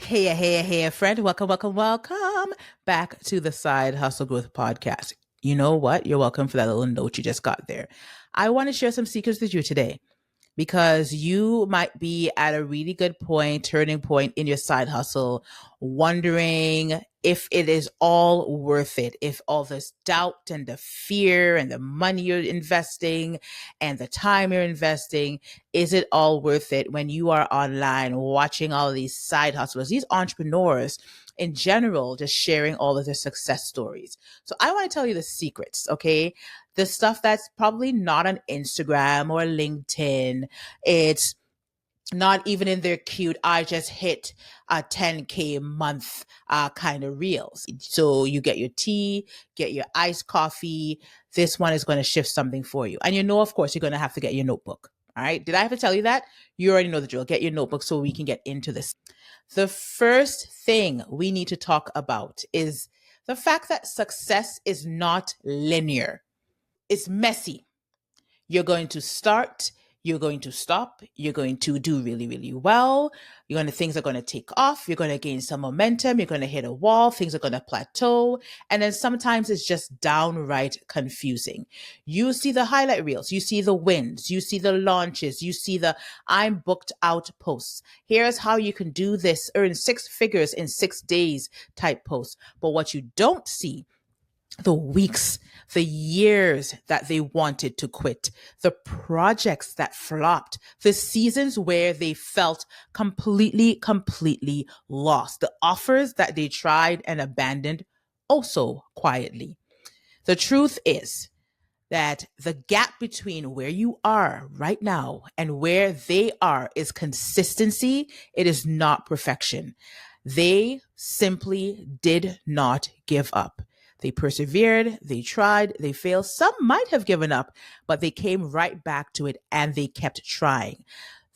Hey, friend. Welcome back to the Side Hustle Growth Podcast. You know what? You're welcome for that little note you just got there. I want to share some secrets with you today because you might be at a really good point, turning point in your side hustle, wondering if it is all worth it, if all this doubt and the fear and the money you're investing and the time you're investing, is it all worth it when you are online watching all of these side hustlers, these entrepreneurs in general, just sharing all of their success stories. So I want to tell you the secrets, okay? The stuff that's probably not on Instagram or LinkedIn. It's not even in their cute, I just hit a 10K month kind of reels. So you get your tea, get your iced coffee. This one is going to shift something for you. And you know, of course, you're going to have to get your notebook. All right. Did I have to tell you that? You already know the drill. Get your notebook so we can get into this. The first thing we need to talk about is the fact that success is not linear. It's messy. You're going to start, you're going to stop, you're going to do really, really well. Things are going to take off, you're going to gain some momentum, you're going to hit a wall, things are going to plateau. And then sometimes it's just downright confusing. You see the highlight reels, you see the wins, you see the launches, you see the I'm booked out posts. Here's how you can do this, earn six figures in 6 days type posts. But what you don't see, the weeks, the years that they wanted to quit, the projects that flopped, the seasons where they felt completely lost, the offers that they tried and abandoned also quietly. The truth is that the gap between where you are right now and where they are is consistency. It is not perfection. They simply did not give up. They persevered, they tried, they failed. Some might have given up, but they came right back to it and they kept trying.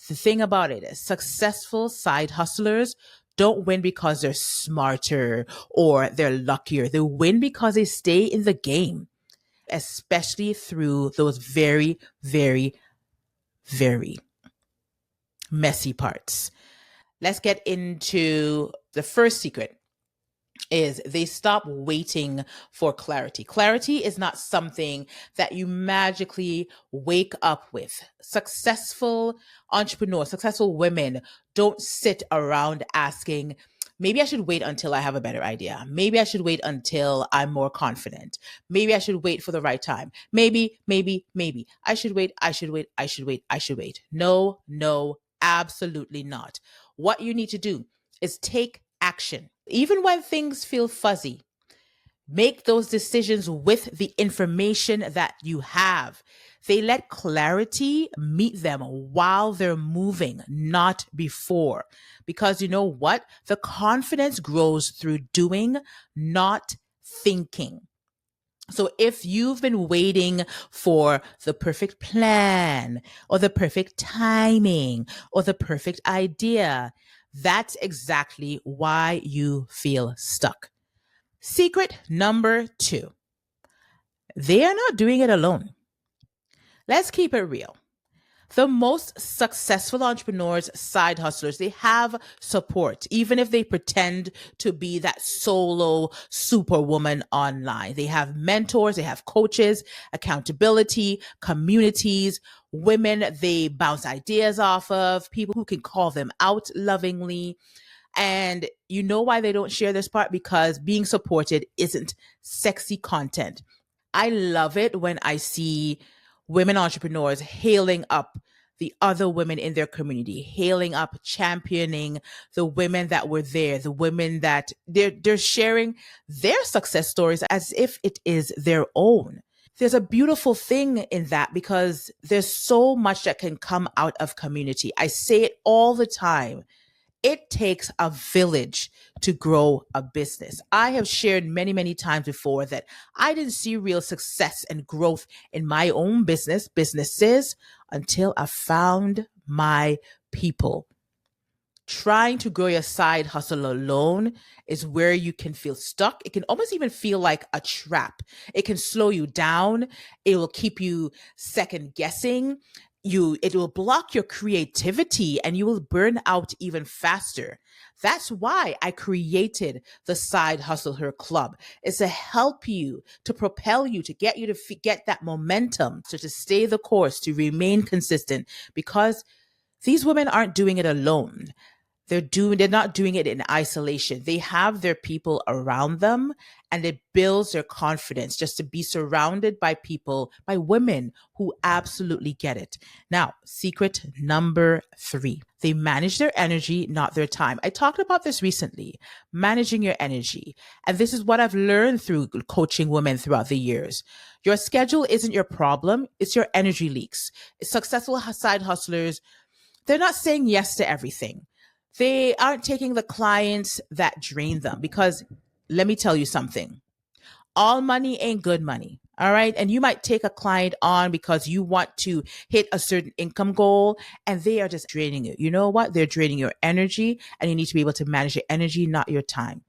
The thing about it is, successful side hustlers don't win because they're smarter or they're luckier. They win because they stay in the game, especially through those very messy parts. Let's get into the first secret is they stop waiting for clarity. Clarity is not something that you magically wake up with. Successful entrepreneurs, successful women don't sit around asking, maybe I should wait until I have a better idea. Maybe I should wait until I'm more confident. Maybe I should wait for the right time. Maybe. I should wait. No, absolutely not. What you need to do is take action. Even when things feel fuzzy, make those decisions with the information that you have. They let clarity meet them while they're moving, not before. Because you know what? The confidence grows through doing, not thinking. So if you've been waiting for the perfect plan or the perfect timing or the perfect idea, that's exactly why you feel stuck. Secret number 2, they are not doing it alone. Let's keep it real. The most successful entrepreneurs, side hustlers, they have support, even if they pretend to be that solo superwoman online. They have mentors, they have coaches, accountability, communities, women they bounce ideas off of, people who can call them out lovingly. And you know why they don't share this part? Because being supported isn't sexy content. I love it when I see women entrepreneurs hailing up the other women in their community, hailing up, championing the women that were there, the women that they're sharing their success stories as if it is their own. There's a beautiful thing in that because there's so much that can come out of community. I say it all the time. It takes a village to grow a business. I have shared many times before that I didn't see real success and growth in my own businesses, until I found my people. Trying to grow your side hustle alone is where you can feel stuck. It can almost even feel like a trap. It can slow you down. It will keep you second guessing. it will block your creativity and you will burn out even faster. That's why I created the Side Hustle Her Club. Is to help you, to propel you, to get you to get that momentum, so to stay the course, to remain consistent, because these women aren't doing it alone. They're not doing it in isolation. They have their people around them, and it builds their confidence just to be surrounded by people, by women who absolutely get it. Now, secret number 3. They manage their energy, not their time. I talked about this recently, managing your energy. And this is what I've learned through coaching women throughout the years. Your schedule isn't your problem, it's your energy leaks. Successful side hustlers, they're not saying yes to everything. They aren't taking the clients that drain them, because let me tell you something. All money ain't good money. All right. And you might take a client on because you want to hit a certain income goal, and they are just draining you. You know what? They're draining your energy, and you need to be able to manage your energy, not your time.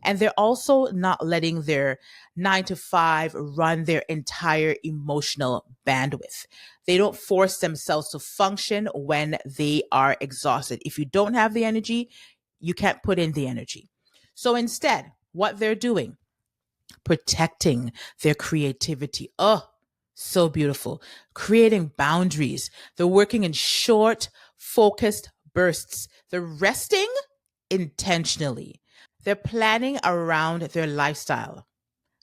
And they're also not letting their 9 to 5 run their entire emotional bandwidth. They don't force themselves to function when they are exhausted. If you don't have the energy, you can't put in the energy. So instead, what they're doing, protecting their creativity. Oh, so beautiful. Creating boundaries. They're working in short, focused bursts. They're resting intentionally. They're planning around their lifestyle,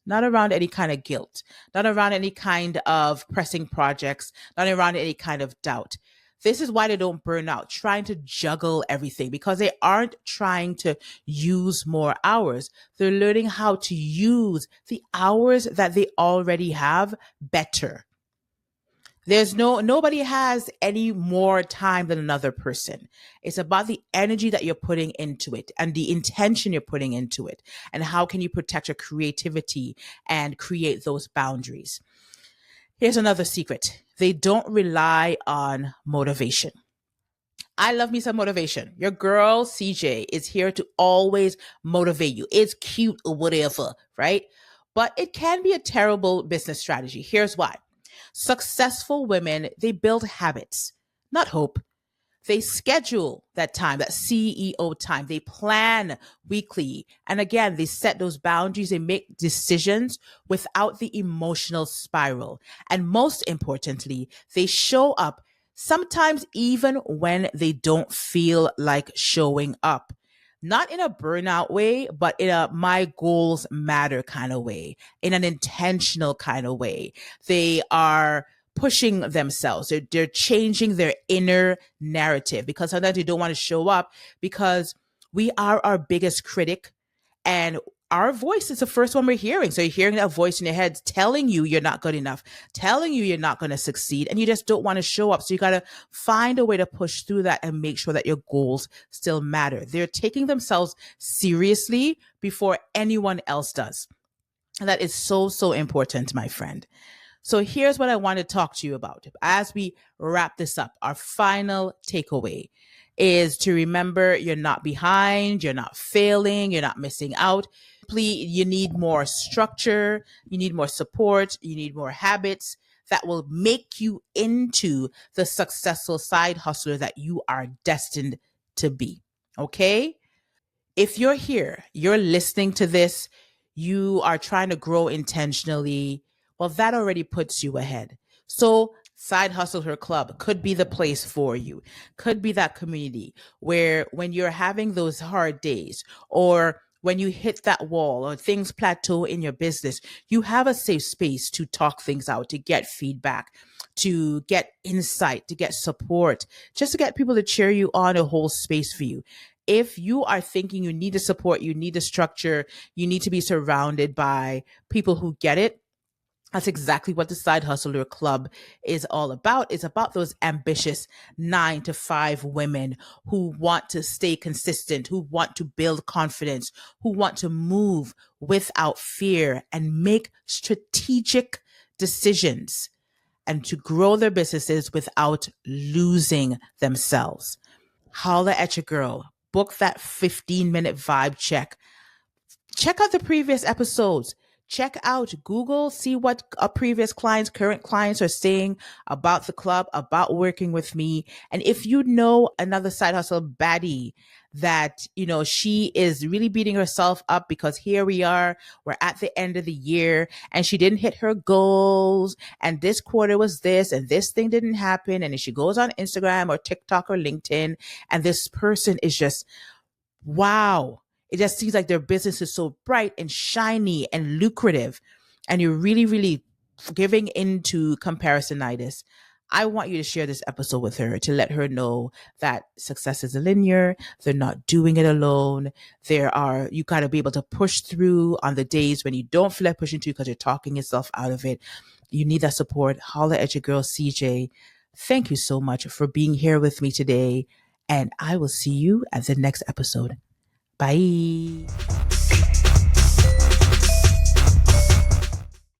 not around any kind of guilt, not around any kind of pressing projects, not around any kind of doubt. This is why they don't burn out, trying to juggle everything, because they aren't trying to use more hours. They're learning how to use the hours that they already have better. Nobody has any more time than another person. It's about the energy that you're putting into it and the intention you're putting into it. And how can you protect your creativity and create those boundaries? Here's another secret. They don't rely on motivation. I love me some motivation. Your girl CJ is here to always motivate you. It's cute or whatever, right? But it can be a terrible business strategy. Here's why. Successful women, they build habits, not hope. They schedule that time, that CEO time. They plan weekly. And again, they set those boundaries. They make decisions without the emotional spiral. And most importantly, they show up sometimes even when they don't feel like showing up. Not in a burnout way, but in a my goals matter kind of way, in an intentional kind of way. They are pushing themselves. They're changing their inner narrative, because sometimes they don't want to show up because we are our biggest critic, and our voice is the first one we're hearing. So you're hearing that voice in your head telling you you're not good enough, telling you you're not going to succeed, and you just don't want to show up. So you got to find a way to push through that and make sure that your goals still matter. They're taking themselves seriously before anyone else does. And that is so, so important, my friend. So here's what I want to talk to you about as we wrap this up. Our final takeaway is to remember you're not behind, you're not failing, you're not missing out. You need more structure, you need more support, you need more habits that will make you into the successful side hustler that you are destined to be. Okay? If you're here, you're listening to this, you are trying to grow intentionally, well, that already puts you ahead. So, Side Hustle Her Club could be the place for you, could be that community where when you're having those hard days, or when you hit that wall, or things plateau in your business, you have a safe space to talk things out, to get feedback, to get insight, to get support, just to get people to cheer you on, a whole space for you. If you are thinking you need the support, you need the structure, you need to be surrounded by people who get it, that's exactly what the Side Hustler Club is all about. It's about those ambitious 9 to 5 women who want to stay consistent, who want to build confidence, who want to move without fear and make strategic decisions, and to grow their businesses without losing themselves. Holla at your girl. Book that 15-minute vibe check. Check out the previous episodes. check out Google, see what previous clients, current clients are saying about the club, about working with me. And if you know another side hustle baddie that, she is really beating herself up because here we are, we're at the end of the year and she didn't hit her goals and this quarter was this and this thing didn't happen. And if she goes on Instagram or TikTok or LinkedIn and this person is just, wow, it just seems like their business is so bright and shiny and lucrative, and you're really, really giving into comparisonitis. I want you to share this episode with her to let her know that success is linear. They're not doing it alone. You got to be able to push through on the days when you don't feel like pushing through because you're talking yourself out of it. You need that support. Holla at your girl, CJ. Thank you so much for being here with me today. And I will see you at the next episode. Bye.